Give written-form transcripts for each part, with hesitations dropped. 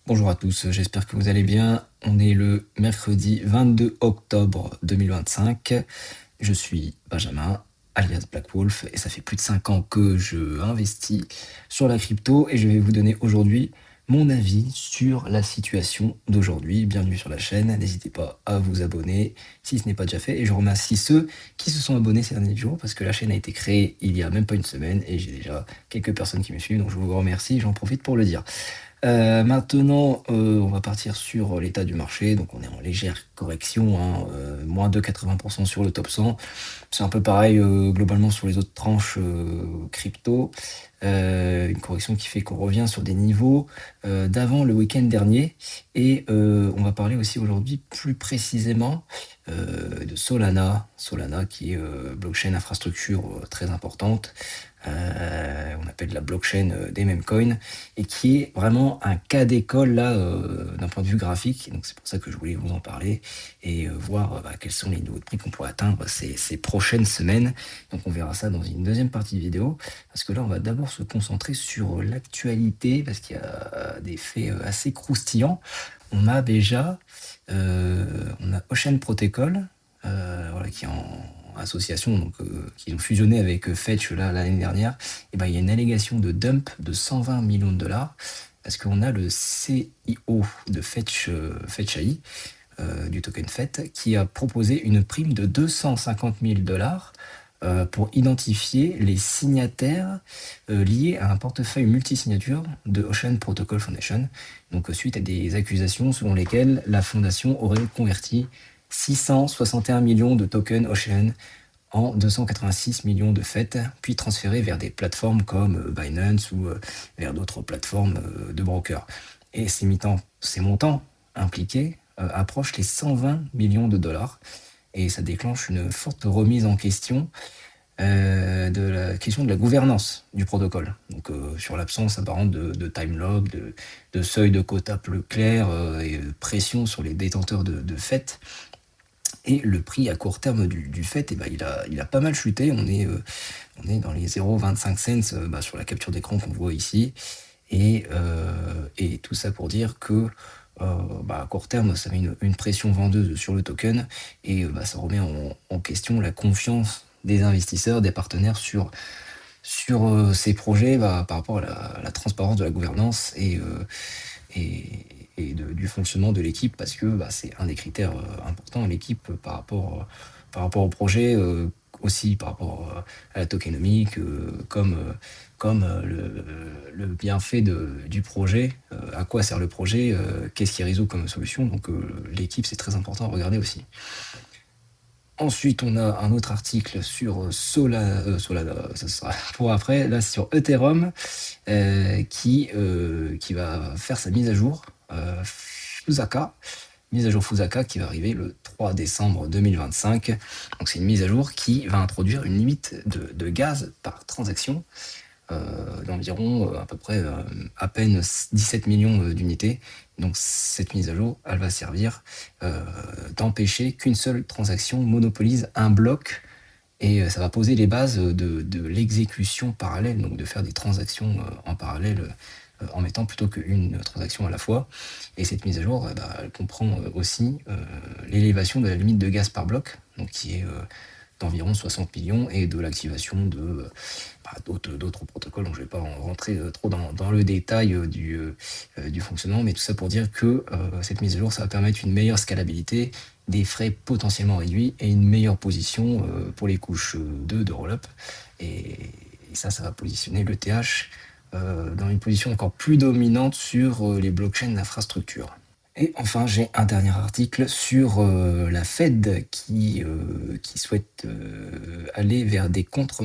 Bonjour à tous, j'espère que vous allez bien. On est le mercredi 22 octobre 2025. Je suis Benjamin, alias Black Wolf, et ça fait plus de 5 ans que je investis sur la crypto et je vais vous donner aujourd'hui mon avis sur la situation d'aujourd'hui. Bienvenue sur la chaîne, n'hésitez pas à vous abonner si ce n'est pas déjà fait et je remercie ceux qui se sont abonnés ces derniers jours parce que la chaîne a été créée il y a même pas une semaine et j'ai déjà quelques personnes qui me suivent, donc je vous remercie, j'en profite pour le dire. Maintenant, on va partir sur l'état du marché. Donc, on est en légère correction, hein, moins de 80% sur le top 100. C'est un peu pareil globalement sur les autres tranches crypto. Une correction qui fait qu'on revient sur des niveaux d'avant le week-end dernier. Et on va parler aussi aujourd'hui plus précisément de Solana. Solana qui est blockchain infrastructure très importante. On appelle la blockchain des meme coins et qui est vraiment un cas d'école là d'un point de vue graphique. Donc c'est pour ça que je voulais vous en parler et voir quels sont les niveaux de prix qu'on pourrait atteindre ces prochaines semaines. Donc on verra ça dans une deuxième partie de vidéo parce que là on va d'abord se concentrer sur l'actualité parce qu'il y a des faits assez croustillants. On a déjà on a Ocean Protocol voilà, qui est en association, donc qui ont fusionné avec Fetch là l'année dernière. Et ben il y a une allégation de dump de 120 millions de dollars parce qu'on a le CIO de Fetch, Fetch AI, du token FET, qui a proposé une prime de 250 000 dollars pour identifier les signataires liés à un portefeuille multisignature de Ocean Protocol Foundation. Donc suite à des accusations selon lesquelles la fondation aurait converti 661 millions de tokens Ocean en 286 millions de FET, puis transférés vers des plateformes comme Binance ou vers d'autres plateformes de brokers. Et ces montants impliqués approchent les 120 millions de dollars. Et ça déclenche une forte remise en question de la question de la gouvernance du protocole. Donc sur l'absence apparente de time lock, de seuil de quota plus clair et de pression sur les détenteurs de FET. Et le prix à court terme du FET, il a pas mal chuté. On est dans les 0,25 cents sur la capture d'écran qu'on voit ici. Et tout ça pour dire que à court terme, ça met une pression vendeuse sur le token et ça remet en question la confiance des investisseurs, des partenaires sur ces projets par rapport à la transparence de la gouvernance du fonctionnement de l'équipe parce que c'est un des critères importants, l'équipe par rapport au projet, aussi par rapport à la tokenomique, comme le bienfait du projet, à quoi sert le projet, qu'est-ce qui résout comme solution. Donc l'équipe, c'est très important à regarder aussi. Ensuite, on a un autre article sur Solana, ça sera pour après, là sur Ethereum, qui va faire sa mise à jour Fusaka, mise à jour Fusaka qui va arriver le 3 décembre 2025. Donc c'est une mise à jour qui va introduire une limite de gaz par transaction d'environ à peu près à peine 17 millions d'unités. Donc cette mise à jour, elle va servir d'empêcher qu'une seule transaction monopolise un bloc et ça va poser les bases de l'exécution parallèle, donc de faire des transactions en parallèle en mettant plutôt qu'une transaction à la fois. Et cette mise à jour, elle comprend aussi l'élévation de la limite de gaz par bloc, donc qui est d'environ 60 millions, et de l'activation de d'autres protocoles. Donc je ne vais pas en rentrer trop dans le détail du fonctionnement, mais tout ça pour dire que cette mise à jour, ça va permettre une meilleure scalabilité, des frais potentiellement réduits et une meilleure position pour les couches 2 de roll-up. Et ça va positionner l'ETH dans une position encore plus dominante sur les blockchains d'infrastructure. Et enfin, j'ai un dernier article sur la Fed qui souhaite aller vers les comptes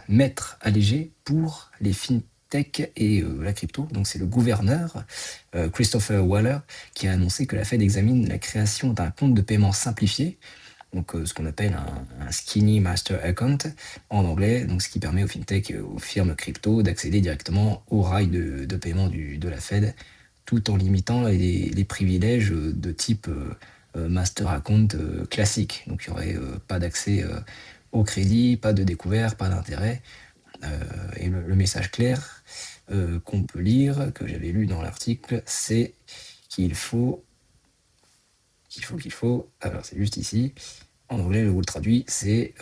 maîtres allégés pour les fintech et la crypto. Donc c'est le gouverneur Christopher Waller qui a annoncé que la Fed examine la création d'un compte de paiement simplifié, donc ce qu'on appelle un Skinny Master Account en anglais, donc ce qui permet aux fintech et aux firmes crypto d'accéder directement au rail de paiement de la Fed, tout en limitant les privilèges de type master account classique. Donc il n'y aurait pas d'accès au crédit, pas de découvert, pas d'intérêt. Et le message clair, qu'on peut lire, que j'avais lu dans l'article, c'est qu'il faut, alors c'est juste ici, en anglais, je vous le traduis, c'est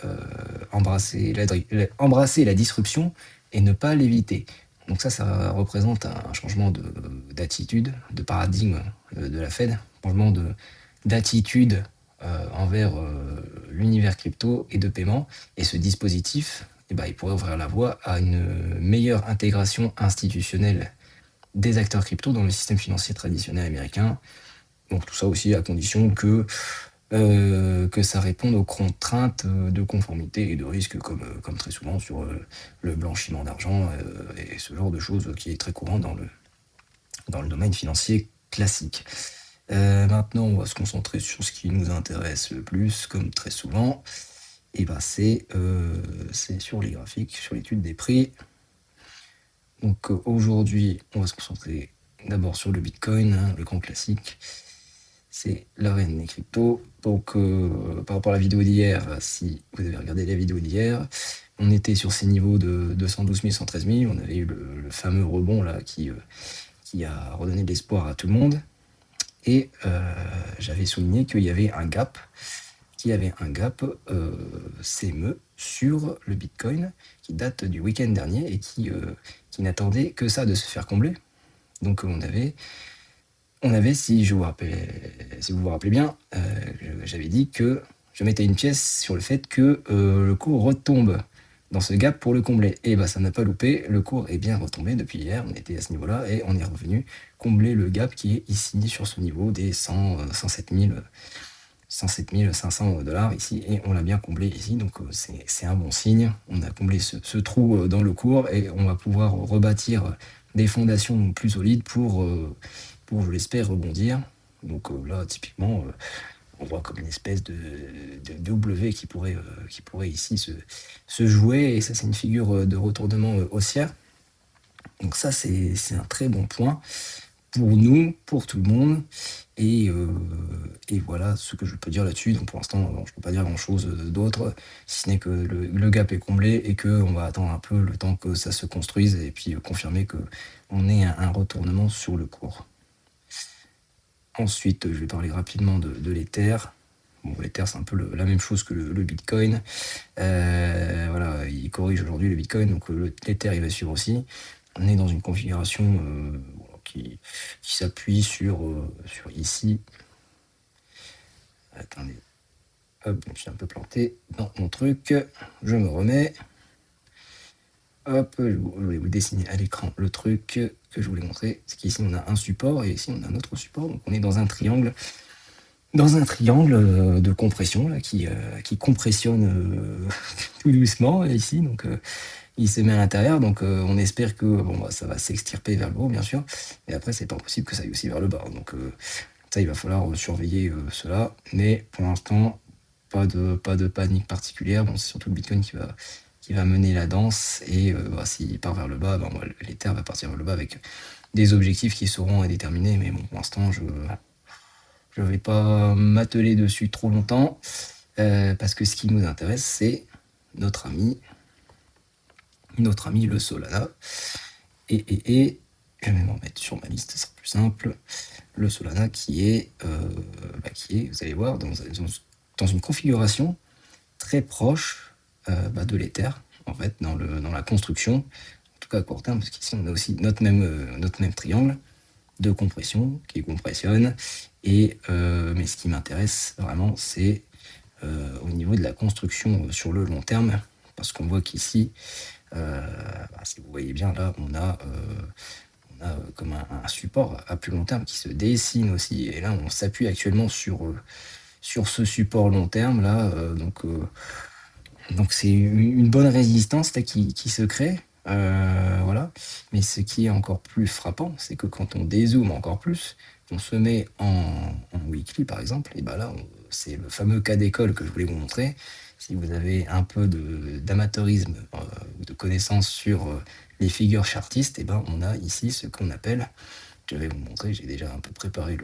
embrasser la disruption et ne pas l'éviter. Donc ça représente un changement d'attitude, de paradigme de la Fed, changement d'attitude envers l'univers crypto et de paiement. Et ce dispositif, il pourrait ouvrir la voie à une meilleure intégration institutionnelle des acteurs crypto dans le système financier traditionnel américain. Donc tout ça aussi à condition que ça réponde aux contraintes de conformité et de risque, comme très souvent sur le blanchiment d'argent et ce genre de choses qui est très courant dans le domaine financier classique. Maintenant, on va se concentrer sur ce qui nous intéresse le plus, comme très souvent. Et c'est sur les graphiques, sur l'étude des prix. Donc aujourd'hui, on va se concentrer d'abord sur le Bitcoin, le grand classique. C'est la reine des cryptos. Donc par rapport à la vidéo d'hier, si vous avez regardé la vidéo d'hier, on était sur ces niveaux de 212 000, 113 000. On avait eu le fameux rebond là qui a redonné de l'espoir à tout le monde. Et j'avais souligné qu'il y avait un gap, CME sur le Bitcoin qui date du week-end dernier et qui n'attendait que ça de se faire combler. Donc on avait, si vous vous rappelez bien, j'avais dit que je mettais une pièce sur le fait que le cours retombe dans ce gap pour le combler. Et ça n'a pas loupé, le cours est bien retombé depuis hier, on était à ce niveau-là et on est revenu combler le gap qui est ici sur ce niveau des 107 500 $ ici, et on l'a bien comblé ici, donc c'est un bon signe. On a comblé ce trou dans le cours et on va pouvoir rebâtir des fondations plus solides pour je l'espère, rebondir. Donc là, typiquement, on voit comme une espèce de W qui pourrait ici se jouer, et ça, c'est une figure de retournement haussière. Donc ça, c'est un très bon point pour nous, pour tout le monde. Et voilà ce que je peux dire là-dessus. Donc pour l'instant, je ne peux pas dire grand-chose d'autre, si ce n'est que le gap est comblé et qu'on va attendre un peu le temps que ça se construise et puis confirmer qu'on ait un retournement sur le cours. Ensuite, je vais parler rapidement de l'Ether. Bon, l'Ether, c'est un peu la même chose que le Bitcoin. Voilà, il corrige aujourd'hui le Bitcoin, donc l'Ether, il va suivre aussi. On est dans une configuration qui s'appuie sur ici. Attendez. Hop, je me suis un peu planté dans mon truc. Je me remets. Hop, je voulais vous dessiner à l'écran le truc que je voulais montrer. C'est qu'ici, on a un support et ici, on a un autre support. Donc, on est dans un triangle. De compression là, qui compressionne tout doucement ici. Donc, il se met à l'intérieur. Donc, on espère que ça va s'extirper vers le haut, bien sûr. Et après, c'est pas possible que ça aille aussi vers le bas. Donc, ça, il va falloir surveiller cela. Mais pour l'instant, pas de panique particulière. Bon, c'est surtout le Bitcoin qui va mener la danse, et s'il part vers le bas, l'Ether va partir vers le bas avec des objectifs qui seront déterminés, mais bon, pour l'instant, je ne vais pas m'atteler dessus trop longtemps, parce que ce qui nous intéresse, c'est notre ami le Solana, et je vais m'en mettre sur ma liste, ce sera plus simple. Le Solana qui est, vous allez voir, dans une configuration très proche de l'Ether, en fait, dans la construction, en tout cas à court terme, parce qu'ici on a aussi notre même triangle de compression qui compressionne, et mais ce qui m'intéresse vraiment, c'est au niveau de la construction sur le long terme, parce qu'on voit qu'ici, si vous voyez bien là, on a comme un support à plus long terme qui se dessine aussi, et là on s'appuie actuellement sur ce support long terme là, donc c'est une bonne résistance là, qui se crée, voilà. Mais ce qui est encore plus frappant, c'est que quand on dézoome encore plus, on se met en weekly par exemple, et là c'est le fameux cas d'école que je voulais vous montrer. Si vous avez un peu d'amateurisme ou de connaissances sur les figures chartistes, on a ici ce qu'on appelle, je vais vous montrer, j'ai déjà un peu préparé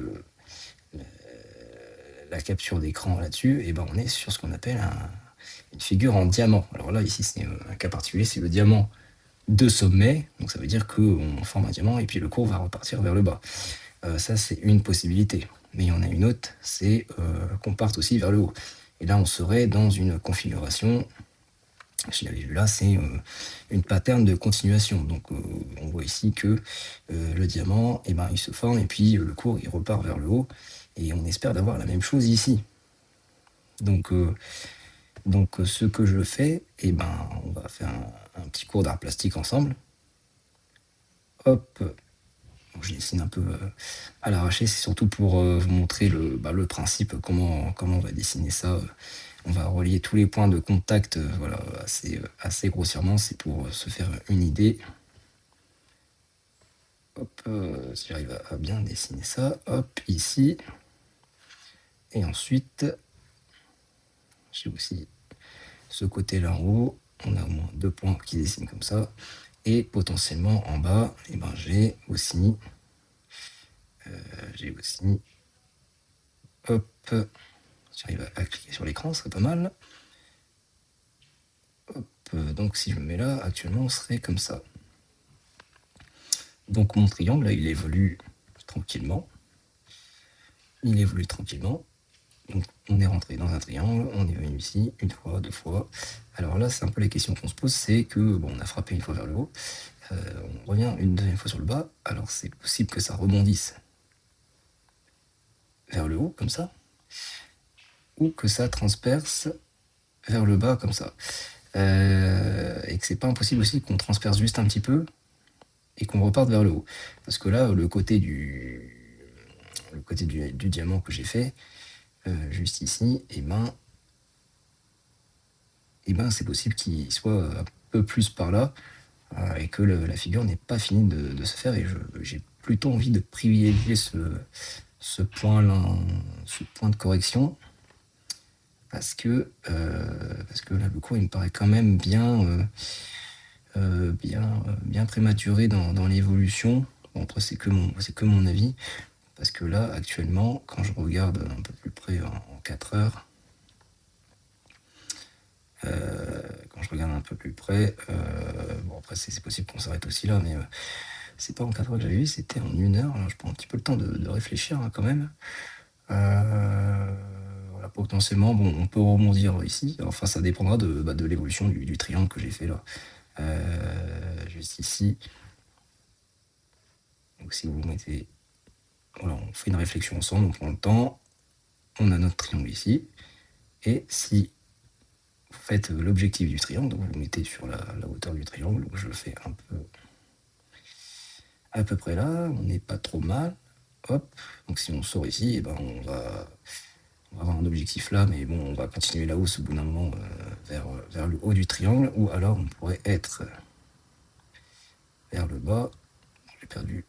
la capture d'écran là-dessus, et on est sur ce qu'on appelle une figure en diamant. Alors là, ici, c'est un cas particulier, c'est le diamant 2 sommets, donc ça veut dire qu'on forme un diamant et puis le cours va repartir vers le bas. Ça, c'est une possibilité. Mais il y en a une autre, c'est qu'on parte aussi vers le haut. Et là, on serait dans une configuration, je l'avais vu là, c'est une pattern de continuation. Donc, on voit ici que le diamant, eh ben, il se forme et puis le cours, il repart vers le haut. Et on espère d'avoir la même chose ici. Donc, ce que je fais, eh ben, on va faire un petit cours d'art plastique ensemble. Hop, je dessine un peu à l'arraché, c'est surtout pour vous montrer le principe, comment on va dessiner ça. On va relier tous les points de contact, voilà, assez grossièrement, c'est pour se faire une idée. Hop, si j'arrive à bien dessiner ça, hop, ici. Et ensuite, j'ai aussi ce côté-là en haut, on a au moins 2 points qui dessinent comme ça. Et potentiellement en bas, eh ben, j'ai aussi, hop, si j'arrive à cliquer sur l'écran, ce serait pas mal. Hop, donc si je me mets là, actuellement, on serait comme ça. Donc mon triangle, là, il évolue tranquillement. Donc on est rentré dans un triangle, on est venu ici, une fois, 2 fois. Alors là, c'est un peu la question qu'on se pose, c'est que, bon, on a frappé une fois vers le haut, on revient une deuxième fois sur le bas, alors c'est possible que ça rebondisse vers le haut, comme ça, ou que ça transperce vers le bas, comme ça. Et que c'est pas impossible aussi qu'on transperce juste un petit peu et qu'on reparte vers le haut. Parce que là, le côté du diamant que j'ai fait, juste ici, et ben c'est possible qu'il soit un peu plus par là, et que la figure n'est pas finie de se faire, et j'ai plutôt envie de privilégier ce point-là, ce point de correction, parce que là, le cours, il me paraît quand même bien prématuré dans l'évolution. Bon, après, c'est que mon avis, parce que là, actuellement, quand je regarde un peu plus près en 4 heures, quand je regarde un peu plus près, bon, après, c'est possible qu'on s'arrête aussi là, mais c'est pas en 4 heures que j'avais vu, c'était en 1 heure. Alors, je prends un petit peu le temps de réfléchir, hein, quand même. Voilà, potentiellement, bon, on peut rebondir ici. Enfin, ça dépendra de l'évolution du triangle que j'ai fait là. Juste ici. Donc, si vous mettez. Voilà, on fait une réflexion ensemble, on prend le temps. On a notre triangle ici. Et si vous faites l'objectif du triangle, donc vous le mettez sur la hauteur du triangle, donc je le fais un peu à peu près là, on n'est pas trop mal. Hop, donc si on sort ici, eh ben on va avoir un objectif là, mais bon, on va continuer la hausse au bout d'un moment vers le haut du triangle, ou alors on pourrait être vers le bas. J'ai perdu.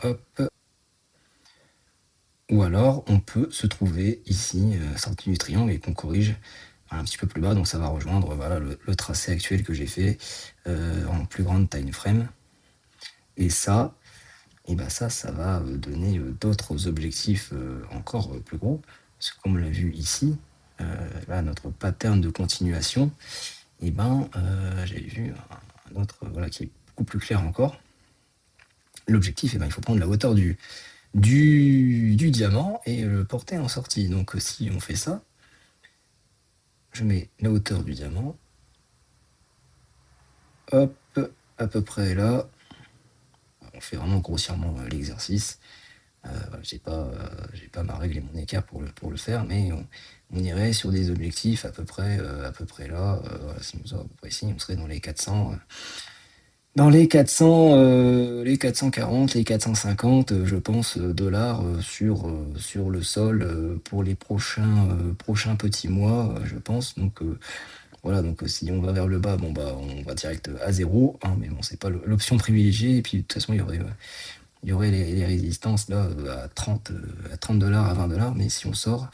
Hop. Ou alors on peut se trouver ici, sorti du triangle, et qu'on corrige un petit peu plus bas, donc ça va rejoindre, voilà, le tracé actuel que j'ai fait en plus grande time frame. Et ça, et ben ça va donner d'autres objectifs encore plus gros. Parce que comme on l'a vu ici, là, notre pattern de continuation, et ben j'avais vu un autre, voilà, qui est beaucoup plus clair encore. L'objectif, et ben il faut prendre la hauteur du diamant et le porter en sortie. Donc si on fait ça, je mets la hauteur du diamant, hop, à peu près là. On fait vraiment grossièrement l'exercice. J'ai pas ma règle et mon écart pour le faire, mais on irait sur des objectifs à peu près là. Voilà, si on sort à peu près ici, on serait dans les 400, les 440, les 450, je pense, dollars sur le sol pour les prochains petits mois, je pense. Donc voilà, donc si on va vers le bas, bon bah on va direct à 0, hein, mais bon, c'est pas l'option privilégiée. Et puis de toute façon, il y aurait les résistances là à 30 dollars, à 20 dollars, mais si on sort,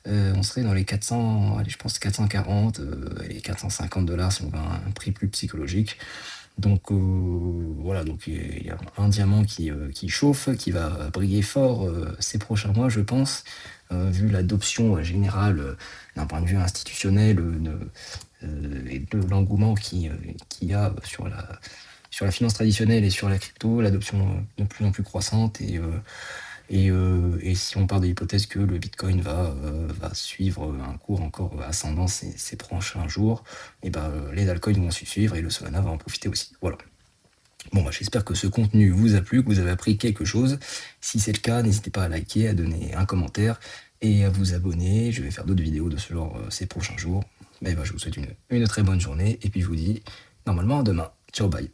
on serait dans les 400, allez, je pense 440 et 450 dollars si on veut un prix plus psychologique. Donc voilà, donc il y a un diamant qui chauffe, qui va briller fort ces prochains mois, je pense, vu l'adoption générale d'un point de vue institutionnel et de l'engouement qu'il y a sur la finance traditionnelle et sur la crypto, l'adoption de plus en plus croissante et si on part de l'hypothèse que le Bitcoin va suivre un cours encore ascendant ces prochains jours, et les altcoins vont suivre et le Solana va en profiter aussi. Voilà. Bon, j'espère que ce contenu vous a plu, que vous avez appris quelque chose. Si c'est le cas, n'hésitez pas à liker, à donner un commentaire et à vous abonner. Je vais faire d'autres vidéos de ce genre ces prochains jours. Je vous souhaite une très bonne journée et puis je vous dis normalement à demain. Ciao, bye.